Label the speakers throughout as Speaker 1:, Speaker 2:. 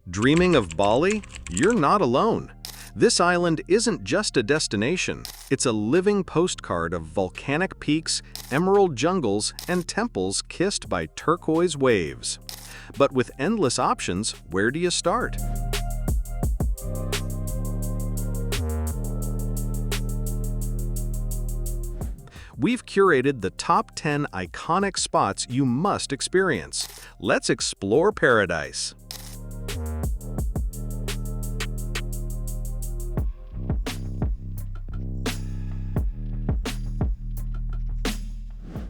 Speaker 1: Dreaming of Bali? You're not alone. This island isn't just a destination, it's a living postcard of volcanic peaks, emerald jungles, and temples kissed by turquoise waves. But with endless options, where do you start? We've curated the top 10 iconic spots you must experience. Let's explore paradise.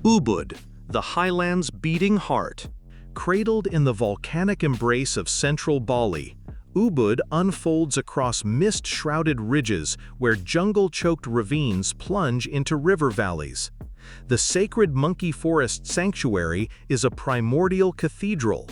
Speaker 1: Ubud, the highland's beating heart. Cradled in the volcanic embrace of central Bali, Ubud unfolds across mist-shrouded ridges where jungle-choked ravines plunge into river valleys. The sacred monkey forest sanctuary is a primordial cathedral.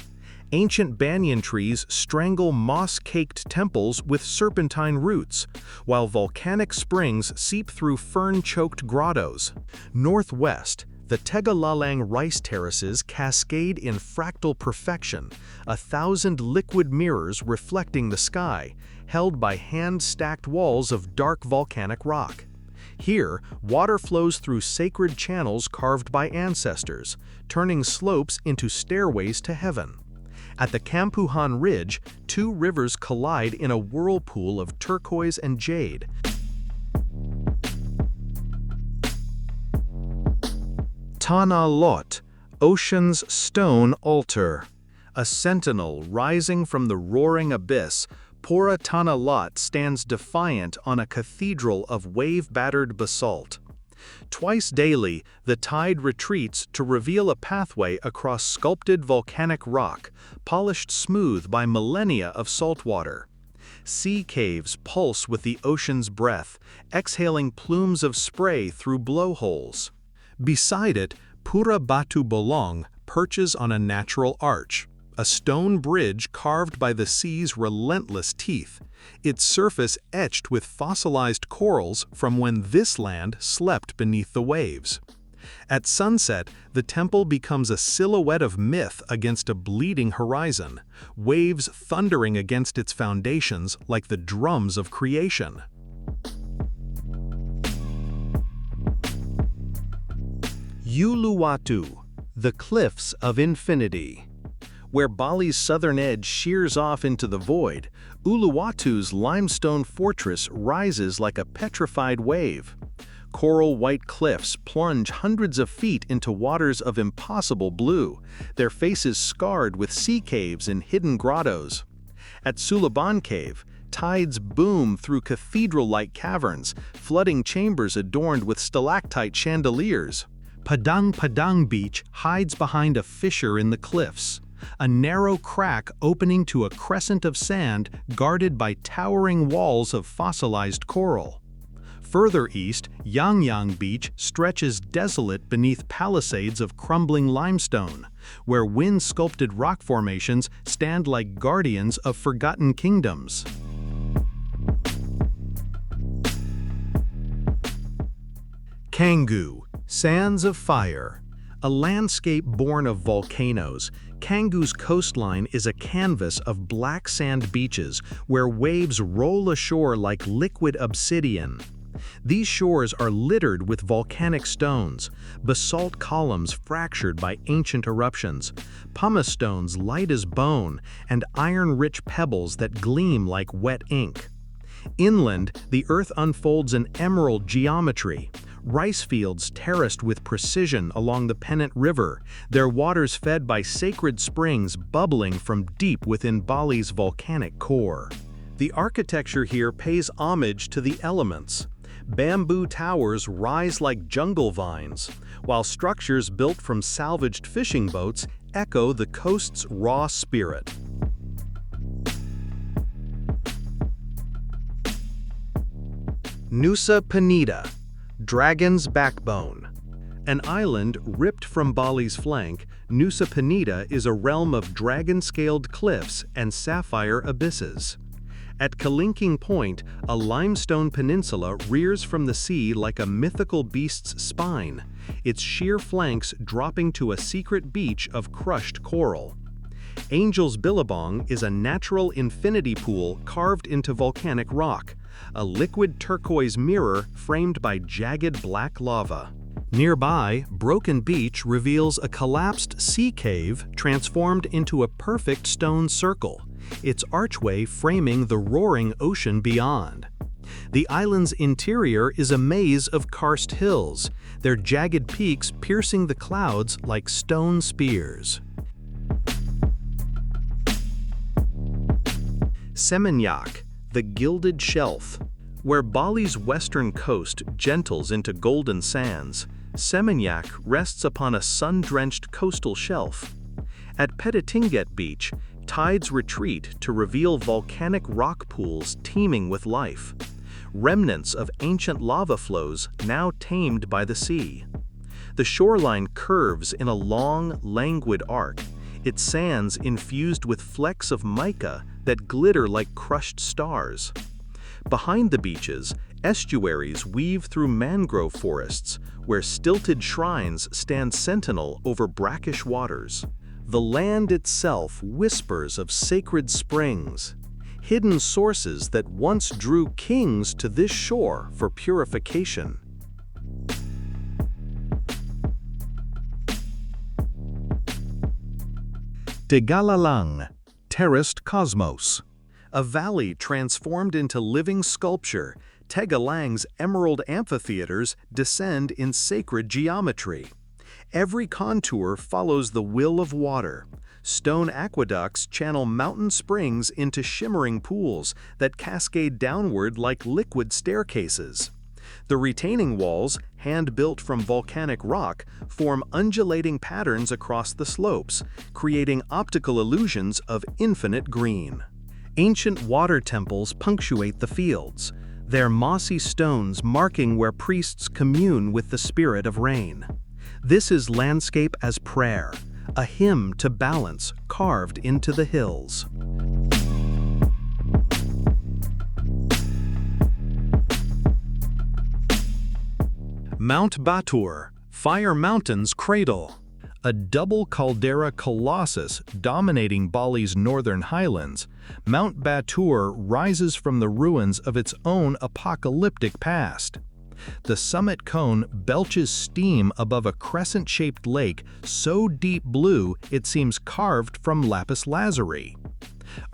Speaker 1: Ancient banyan trees strangle moss-caked temples with serpentine roots, while volcanic springs seep through fern-choked grottos. Northwest, the TEGALLALANG rice terraces cascade in fractal perfection, 1,000 liquid mirrors reflecting the sky, held by hand-stacked walls of dark volcanic rock. Here, water flows through sacred channels carved by ancestors, turning slopes into stairways to heaven. At the Kampuhan Ridge, two rivers collide in a whirlpool of turquoise and jade. Tanah, ocean's stone altar. A sentinel rising from the roaring abyss, Pura Tanah stands defiant on a cathedral of wave-battered basalt. Twice daily, the tide retreats to reveal a pathway across sculpted volcanic rock, polished smooth by millennia of saltwater. Sea caves pulse with the ocean's breath, exhaling plumes of spray through blowholes. Beside it, Pura Batu Bolong perches on a natural arch, a stone bridge carved by the sea's relentless teeth, its surface etched with fossilized corals from when this land slept beneath the waves. At sunset, the temple becomes a silhouette of myth against a bleeding horizon, waves thundering against its foundations like the drums of creation. Uluwatu, the cliffs of infinity. Where Bali's southern edge shears off into the void, Uluwatu's limestone fortress rises like a petrified wave. Coral-white cliffs plunge hundreds of feet into waters of impossible blue, their faces scarred with sea caves and hidden grottos. At Sulaban Cave, tides boom through cathedral-like caverns, flooding chambers adorned with stalactite chandeliers. Padang Beach hides behind a fissure in the cliffs, a narrow crack opening to a crescent of sand guarded by towering walls of fossilized coral. Further east, Yang Beach stretches desolate beneath palisades of crumbling limestone, where wind-sculpted rock formations stand like guardians of forgotten kingdoms. CANGGU, Sands of Fire. A landscape born of volcanoes, CANGGU's coastline is a canvas of black sand beaches where waves roll ashore like liquid obsidian. These shores are littered with volcanic stones, basalt columns fractured by ancient eruptions, pumice stones light as bone, and iron-rich pebbles that gleam like wet ink. Inland, the earth unfolds an emerald geometry. Rice fields terraced with precision along the Penida River, their waters fed by sacred springs bubbling from deep within Bali's volcanic core. The architecture here pays homage to the elements. Bamboo towers rise like jungle vines, while structures built from salvaged fishing boats echo the coast's raw spirit. Nusa Penida, Dragon's Backbone. An island ripped from Bali's flank, Nusa Penida is a realm of dragon-scaled cliffs and sapphire abysses. At Kalinking Point, a limestone peninsula rears from the sea like a mythical beast's spine, its sheer flanks dropping to a secret beach of crushed coral. Angel's Billabong is a natural infinity pool carved into volcanic rock, a liquid turquoise mirror framed by jagged black lava. Nearby, Broken Beach reveals a collapsed sea cave transformed into a perfect stone circle, its archway framing the roaring ocean beyond. The island's interior is a maze of karst hills, their jagged peaks piercing the clouds like stone spears. SEMINYAK, the Gilded Shelf. Where Bali's western coast gentles into golden sands, SEMINYAK rests upon a sun-drenched coastal shelf. At Penida Beach, tides retreat to reveal volcanic rock pools teeming with life, remnants of ancient lava flows now tamed by the sea. The shoreline curves in a long, languid arc, its sands infused with flecks of mica that glitter like crushed stars. Behind the beaches, estuaries weave through mangrove forests, where stilted shrines stand sentinel over brackish waters. The land itself whispers of sacred springs, hidden sources that once drew kings to this shore for purification. TEGALLALANG, terraced cosmos. A valley transformed into living sculpture, TEGALLANG's emerald amphitheaters descend in sacred geometry. Every contour follows the will of water. Stone aqueducts channel mountain springs into shimmering pools that cascade downward like liquid staircases. The retaining walls, hand-built from volcanic rock, form undulating patterns across the slopes, creating optical illusions of infinite green. Ancient water temples punctuate the fields, their mossy stones marking where priests commune with the spirit of rain. This is landscape as prayer, a hymn to balance carved into the hills. Mount Batur, Fire Mountain's cradle. A double caldera colossus dominating Bali's northern highlands, Mount Batur rises from the ruins of its own apocalyptic past. The summit cone belches steam above a crescent-shaped lake so deep blue it seems carved from lapis lazuli.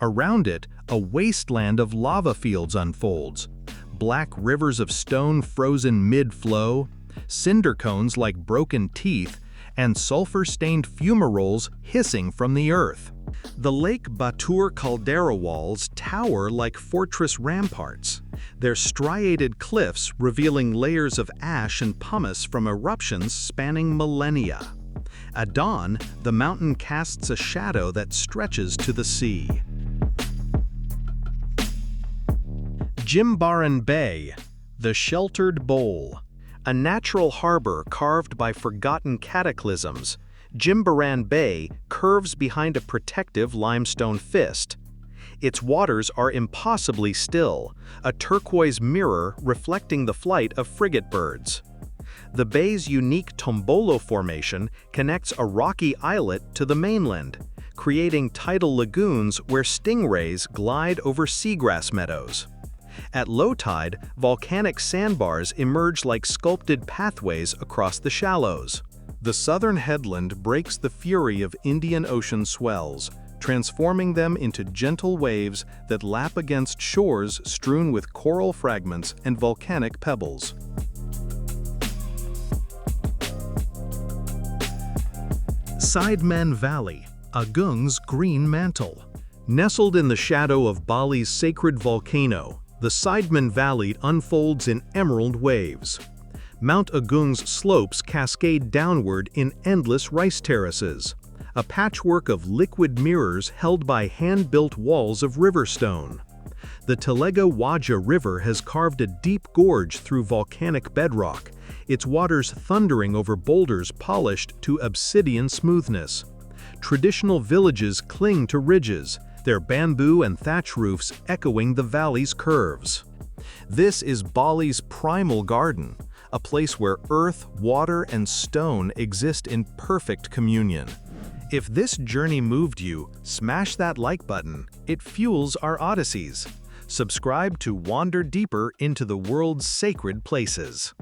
Speaker 1: Around it, a wasteland of lava fields unfolds, black rivers of stone frozen mid-flow, cinder cones like broken teeth, and sulfur-stained fumaroles hissing from the earth. The Lake Batur caldera walls tower like fortress ramparts, their striated cliffs revealing layers of ash and pumice from eruptions spanning millennia. At dawn, the mountain casts a shadow that stretches to the sea. JIMBARAN Bay, the Sheltered Bowl. A natural harbor carved by forgotten cataclysms, JIMBARAN Bay curves behind a protective limestone fist. Its waters are impossibly still, a turquoise mirror reflecting the flight of frigate birds. The bay's unique tombolo formation connects a rocky islet to the mainland, creating tidal lagoons where stingrays glide over seagrass meadows. At low tide, volcanic sandbars emerge like sculpted pathways across the shallows. The southern headland breaks the fury of Indian Ocean swells, transforming them into gentle waves that lap against shores strewn with coral fragments and volcanic pebbles. SIDEMEN Valley, Agung's green mantle. Nestled in the shadow of Bali's sacred volcano, the SIDEMEN Valley unfolds in emerald waves. Mount Agung's slopes cascade downward in endless rice terraces, a patchwork of liquid mirrors held by hand-built walls of river stone. The Telega Waja River has carved a deep gorge through volcanic bedrock, its waters thundering over boulders polished to obsidian smoothness. Traditional villages cling to ridges, their bamboo and thatch roofs echoing the valley's curves. This is Bali's primal garden, a place where earth, water, and stone exist in perfect communion. If this journey moved you, smash that like button. It fuels our odysseys. Subscribe to wander deeper into the world's sacred places.